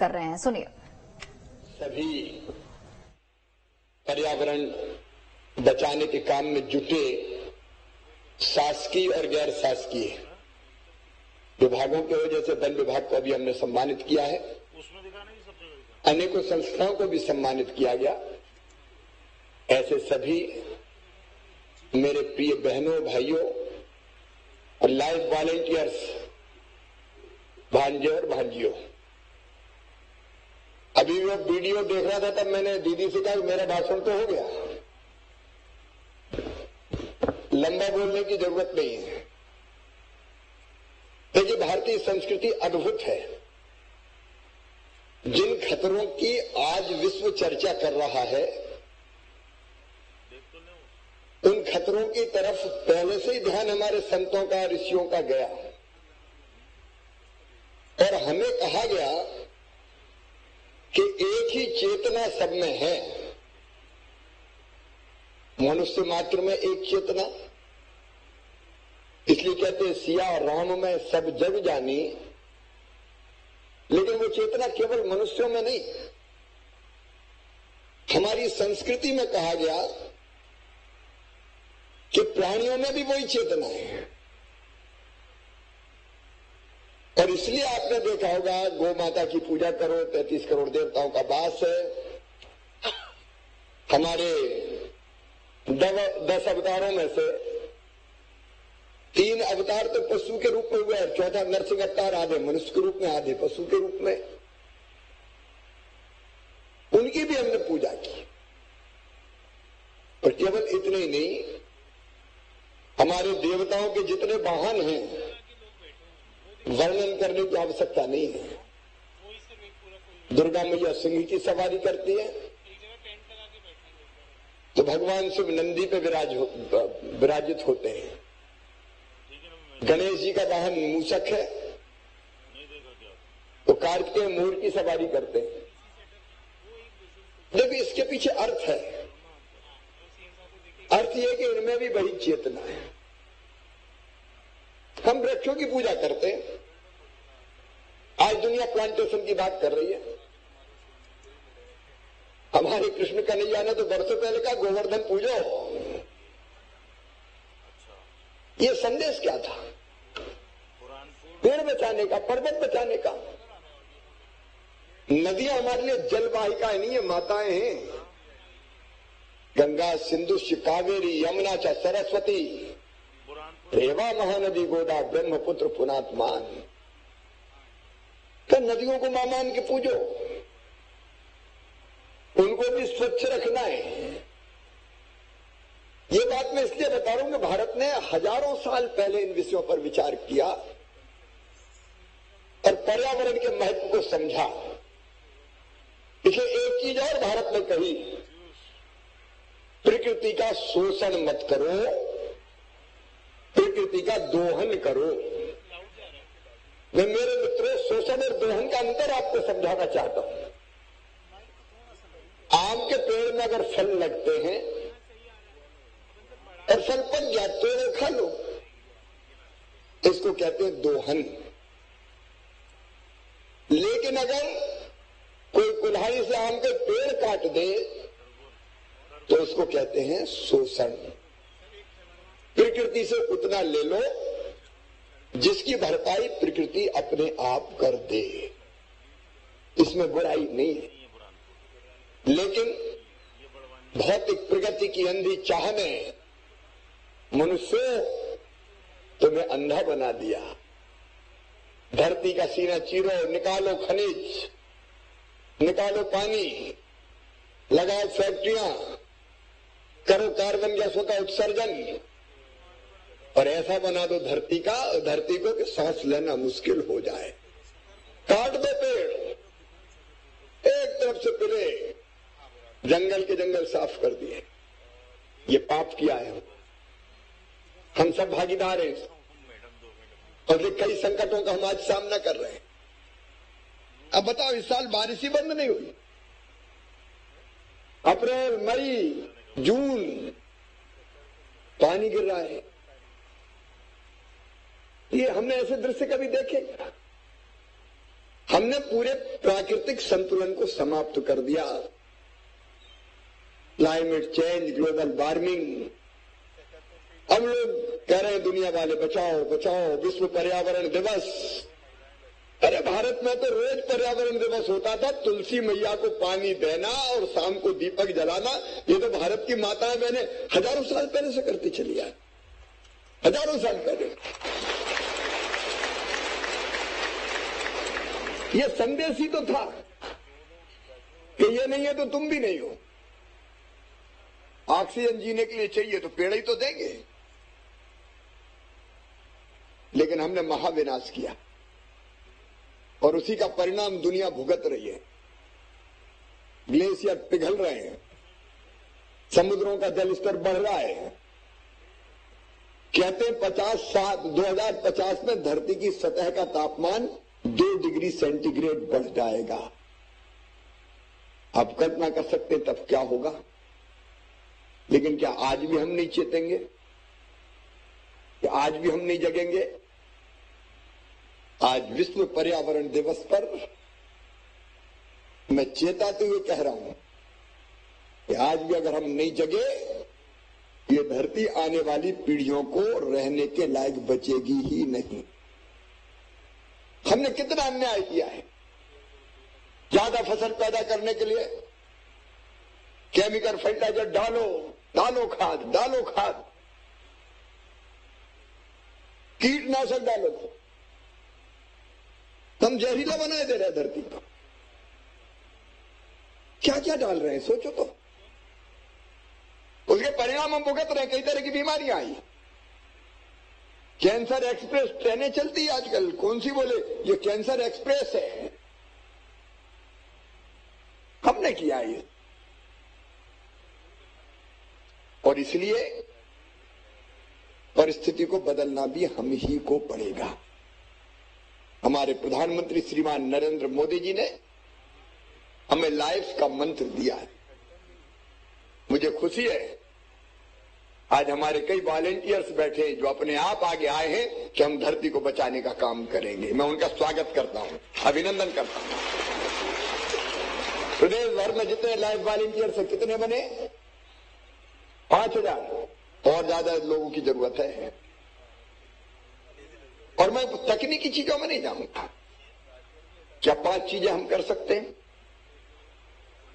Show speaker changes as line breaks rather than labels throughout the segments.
कर रहे हैं, सुनिए।
सभी पर्यावरण बचाने के काम में जुटे शासकीय और गैर शासकीय विभागों की वजह से वन विभाग को भी हमने सम्मानित किया है। अनेकों संस्थाओं को भी सम्मानित किया गया। ऐसे सभी मेरे प्रिय बहनों, भाइयों और लाइफ वॉलेंटियर्स, भांजे और भांजियों, अभी वो वीडियो देख रहा था तब मैंने दीदी से कहा मेरा भाषण तो हो गया, लंबा बोलने की जरूरत नहीं है। देखिए, भारतीय संस्कृति अद्भुत है। जिन खतरों की आज विश्व चर्चा कर रहा है, उन खतरों की तरफ पहले से ही ध्यान हमारे संतों का, ऋषियों का गया और हमें कहा गया कि एक ही चेतना सब में है। मनुष्य मात्र में एक चेतना, इसलिए कहते हैं सिया राम में सब जग जानी। लेकिन वो चेतना केवल मनुष्यों में नहीं, हमारी संस्कृति में कहा गया कि प्राणियों में भी वही चेतना है। और इसलिए आपने देखा होगा, गौ माता की पूजा करो, 33 करोड़ देवताओं का वास है। हमारे 10 अवतारों में से 3 अवतार तो पशु के रूप में हुए हैं, चौथा नरसिंह अवतार आधे मनुष्य के रूप में, आधे पशु के रूप में। उनकी भी हमने पूजा की। और केवल इतने ही नहीं, हमारे देवताओं के जितने वाहन हैं, वर्णन करने की आवश्यकता नहीं है। दुर्गा मैया सिंह की सवारी करती है तो भगवान शिव नंदी पे विराजित होते हैं। गणेश जी का वाहन मूषक है तो कार्तिकेय मोर की सवारी करते हैं। देखिए, इसके पीछे अर्थ है। अर्थ यह कि इनमें भी वही चेतना है। हम वृक्षों की पूजा करते हैं। आज दुनिया प्लांटेशन की बात कर रही है। हमारे कृष्ण कन्हैया ने तो वर्षों पहले कहा गोवर्धन पूजो। ये संदेश क्या था? पेड़ बचाने का, पर्वत बचाने का। नदियां हमारे लिए जलवाहिकाएं नहीं है, माताएं हैं। गंगा, सिंधु, कावेरी, यमुना, च सरस्वती, रेवा महानदी, गोदा, ब्रह्मपुत्र, पुनात्मान। तो नदियों को मां मान के पूजो, उनको भी स्वच्छ रखना है। ये बात मैं इसलिए बता रहा हूं कि भारत ने हजारों साल पहले इन विषयों पर विचार किया और पर्यावरण के महत्व को समझा। इसलिए एक चीज और भारत ने कही, प्रकृति का शोषण मत करो, प्रकृति का दोहन करो। मैं मेरे मित्रों, शोषण और दोहन का अंतर आपको समझाना चाहता हूं। आम के पेड़ में अगर फल लगते हैं और फल पक गया तो खा लो, इसको कहते हैं दोहन। लेकिन अगर कोई कुल्हाड़ी से आम के पेड़ काट दे तो उसको कहते हैं शोषण। प्रकृति से उतना ले लो जिसकी भरपाई प्रकृति अपने आप कर दे, इसमें बुराई नहीं है। लेकिन भौतिक प्रगति की अंधी चाह ने मनुष्य तुम्हें अंधा बना दिया। धरती का सीना चीरो, निकालो खनिज, निकालो पानी, लगाओ फैक्ट्रियां, करो कार्बन गैसों का उत्सर्जन और ऐसा बना दो धरती को कि सांस लेना मुश्किल हो जाए। काट दो पेड़, एक तरफ से पिले, जंगल के जंगल साफ कर दिए। ये पाप किया है। हम सब भागीदार हैं और ये कई संकटों का हम आज सामना कर रहे हैं। अब बताओ, इस साल बारिश ही बंद नहीं हुई। अप्रैल, मई, जून पानी गिर रहा है। ये हमने ऐसे दृश्य कभी देखे? हम हमने पूरे प्राकृतिक संतुलन को समाप्त कर दिया। क्लाइमेट चेंज, ग्लोबल वार्मिंग, अब लोग कह रहे हैं दुनिया वाले बचाओ बचाओ, विश्व पर्यावरण दिवस। अरे भारत में तो रोज पर्यावरण दिवस होता था, तुलसी मैया को पानी देना और शाम को दीपक जलाना। ये तो भारत की माताएं बहनें हजारों साल पहले से करती चली आई, हजारों साल पहले। ये संदेश ही तो था कि ये नहीं है तो तुम भी नहीं हो। ऑक्सीजन जीने के लिए चाहिए तो पेड़ ही तो देंगे। लेकिन हमने महाविनाश किया और उसी का परिणाम दुनिया भुगत रही है। ग्लेशियर पिघल रहे हैं, समुद्रों का जल स्तर बढ़ रहा है। कहते हैं 2050 में धरती की सतह का तापमान 2 डिग्री सेंटीग्रेड बढ़ जाएगा। आप कल्पना कर सकते हैं तब क्या होगा। लेकिन क्या आज भी हम नहीं चेतेंगे? क्या आज भी हम नहीं जगेंगे? आज विश्व पर्यावरण दिवस पर मैं चेताते हुए कह रहा हूं कि आज भी अगर हम नहीं जगे, ये धरती आने वाली पीढ़ियों को रहने के लायक बचेगी ही नहीं। हमने कितना अन्याय किया है। ज्यादा फसल पैदा करने के लिए केमिकल फर्टिलाइजर डालो खाद, कीटनाशक डालो, हम जहरीला बनाए दे रहे हैं धरती को। क्या क्या डाल रहे हैं सोचो तो। उसके परिणाम हम भुगत रहे हैं। कई तरह की बीमारियां आई। कैंसर एक्सप्रेस ट्रेनें चलती है आजकल, कौन सी बोले ये कैंसर एक्सप्रेस है। हमने किया ये। और इसलिए परिस्थिति को बदलना भी हम ही को पड़ेगा। हमारे प्रधानमंत्री श्रीमान नरेंद्र मोदी जी ने हमें लाइफ का मंत्र दिया है। मुझे खुशी है आज हमारे कई वॉलेंटियर्स बैठे हैं जो अपने आप आगे आए हैं कि हम धरती को बचाने का काम करेंगे। मैं उनका स्वागत करता हूं, अभिनंदन करता हूं। प्रदेश भर में जितने लाइफ वॉलेंटियर्स हैं कितने बने? 5000। और ज्यादा लोगों की जरूरत है। और मैं तकनीकी चीजों में नहीं जाऊंगा। क्या 5 चीजें हम कर सकते हैं?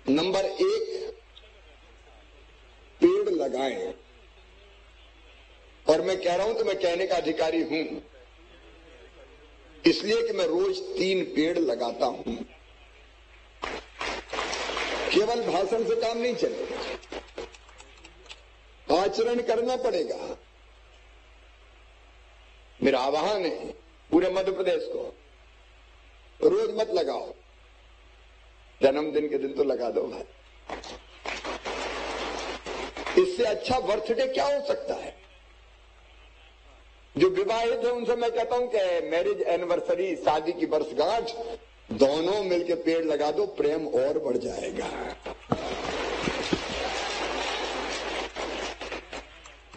नंबर 1, पेड़ लगाएं। और मैं कह रहा हूं तो मैं कहने का अधिकारी हूं, इसलिए कि मैं रोज 3 पेड़ लगाता हूं। केवल भाषण से काम नहीं चलेगा, आचरण करना पड़ेगा। मेरा आह्वान है पूरे मध्य प्रदेश को, रोज मत लगाओ, जन्मदिन के दिन तो लगा दो भाई। इससे अच्छा बर्थडे क्या हो सकता है? जो विवाहित है उनसे मैं कहता हूं कि मैरिज एनिवर्सरी, शादी की वर्षगांठ, दोनों मिलकर पेड़ लगा दो, प्रेम और बढ़ जाएगा।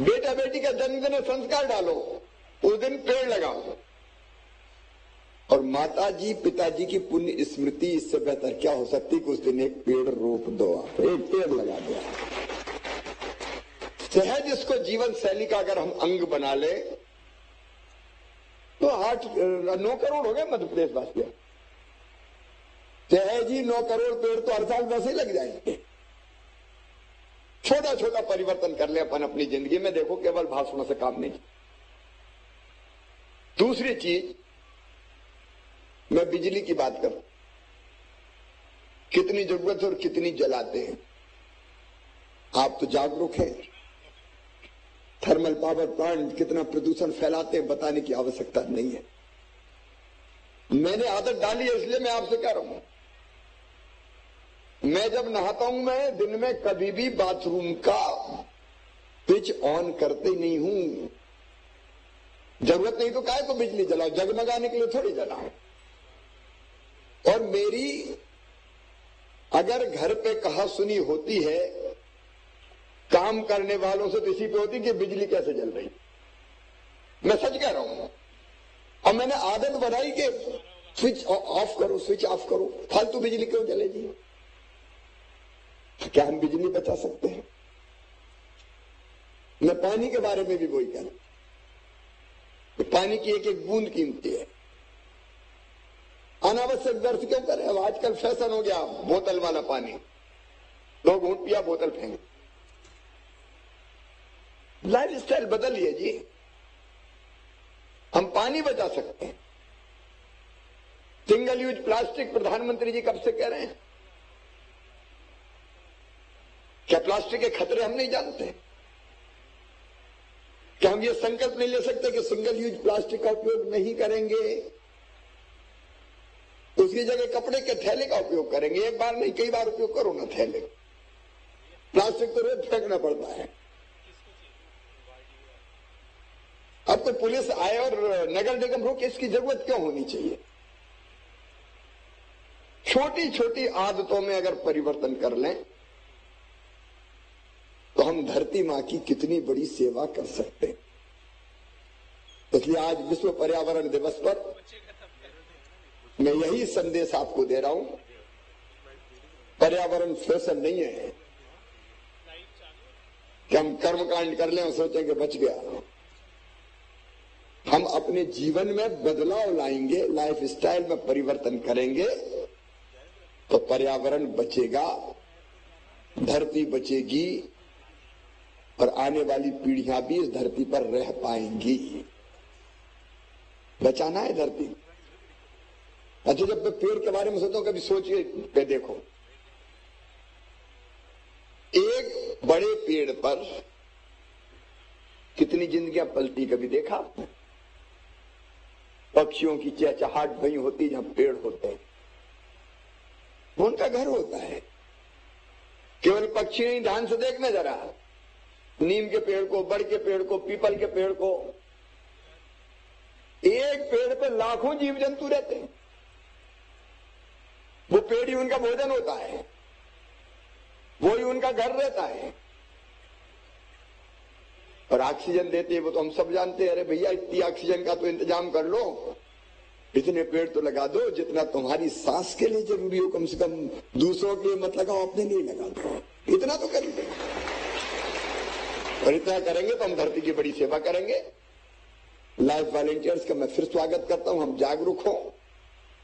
बेटा बेटी का जन्मदिन में संस्कार डालो, उस दिन पेड़ लगाओ। और माता जी पिताजी की पुण्य स्मृति इससे बेहतर क्या हो सकती कि उस दिन एक पेड़ रोप दो, एक पेड़ लगा दो। सहज इसको जीवन शैली का अगर हम अंग बना ले तो 9 करोड़ हो गए मध्य प्रदेश वासी। सहज ही 9 करोड़ पेड़ तो हर साल वैसे ही लग जाएंगे। छोटा छोटा परिवर्तन कर ले अपन अपनी जिंदगी में। देखो केवल भाषणों से काम नहीं। दूसरी चीज, मैं बिजली की बात करूं, कितनी जरूरत है और कितनी जलाते हैं। आप तो जागरूक हैं। थर्मल पावर प्लांट कितना प्रदूषण फैलाते हैं बताने की आवश्यकता नहीं है। मैंने आदत डाली है इसलिए मैं आपसे कह रहा हूं। मैं जब नहाता हूं मैं दिन में कभी भी बाथरूम का स्विच ऑन करते नहीं हूं। जरूरत नहीं तो काहे को बिजली जलाओ, जगमगाने के लिए थोड़ी जलाओ। और मेरी अगर घर पे कहा सुनी होती है काम करने वालों से तो इसी पे होती कि बिजली कैसे जल रही। मैं सच कह रहा हूं। और मैंने आदत बनाई कि स्विच ऑफ करो, स्विच ऑफ करो, फालतू बिजली क्यों जले जी? क्या हम बिजली बचा सकते हैं? मैं पानी के बारे में भी वही कहना, पानी की एक एक बूंद कीमती है। अनावश्यक व्यर्थ क्यों करें? अब आजकल फैशन हो गया बोतल वाला पानी, 2 घूंट पिया बोतल फेंक। लाइफ स्टाइल बदलिए जी, हम पानी बचा सकते हैं। सिंगल यूज प्लास्टिक प्रधानमंत्री जी कब से कह रहे हैं? क्या प्लास्टिक के खतरे हम नहीं जानते? क्या हम ये संकल्प नहीं ले सकते कि सिंगल यूज प्लास्टिक का उपयोग नहीं करेंगे, उसकी जगह कपड़े के थैले का उपयोग करेंगे? एक बार नहीं, कई बार उपयोग करो ना थैले। प्लास्टिक तो रोज फेंकना पड़ता है। अब तो पुलिस आए और नगर निगम रोके, इसकी जरूरत क्यों होनी चाहिए? छोटी छोटी आदतों में अगर परिवर्तन कर लें तो हम धरती मां की कितनी बड़ी सेवा कर सकते हैं। इसलिए आज विश्व पर्यावरण दिवस पर मैं यही संदेश आपको दे रहा हूं, पर्यावरण फैशन नहीं है कि हम कर्मकांड कर लें और सोचें कि बच गया। हम अपने जीवन में बदलाव लाएंगे, लाइफ स्टाइल में परिवर्तन करेंगे तो पर्यावरण बचेगा, धरती बचेगी और आने वाली पीढ़ियां भी इस धरती पर रह पाएंगी। बचाना है धरती। अच्छा, जब मैं पेड़ के बारे में सोचता हूं, कभी सोचिए, देखो एक बड़े पेड़ पर कितनी जिंदगियां पलती, कभी देखा आपने? पक्षियों की चहचहाट वही होती जहां पेड़ होते हैं, वो उनका घर होता है। केवल पक्षी नहीं, ध्यान से देखना जरा, नीम के पेड़ को, बड़ के पेड़ को, पीपल के पेड़ को, एक पेड़ पे लाखों जीव जंतु रहते हैं। वो पेड़ ही उनका भोजन होता है, वो ही उनका घर रहता है। और ऑक्सीजन देते हैं वो तो हम सब जानते हैं। अरे भैया, इतनी ऑक्सीजन का तो इंतजाम कर लो, इतने पेड़ तो लगा दो जितना तुम्हारी सांस के लिए जरूरी हो, कम से कम दूसरों के लिए मत लगाओ, अपने लिए लगा दो, इतना तो कर लो। और इतना करेंगे तो हम धरती की बड़ी सेवा करेंगे। लाइफ वॉलंटियर्स का मैं फिर स्वागत करता हूं, हम जागरूक हो,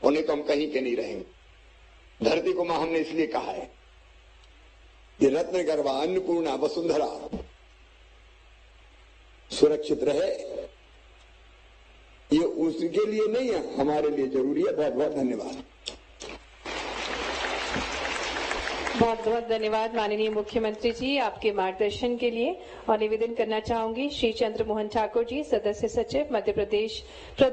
और नहीं तो हम कहीं के नहीं रहेंगे। धरती को मां हमने इसलिए कहा है, ये रत्न गर्भा अन्नपूर्णा वसुंधरा सुरक्षित रहे, ये उसके लिए नहीं है, हमारे लिए जरूरी है। बहुत बहुत धन्यवाद।
बहुत बहुत धन्यवाद माननीय मुख्यमंत्री जी आपके मार्गदर्शन के लिए। और निवेदन करना चाहूंगी श्री चंद्र मोहन ठाकुर जी, सदस्य सचिव मध्य प्रदेश प्रदूषण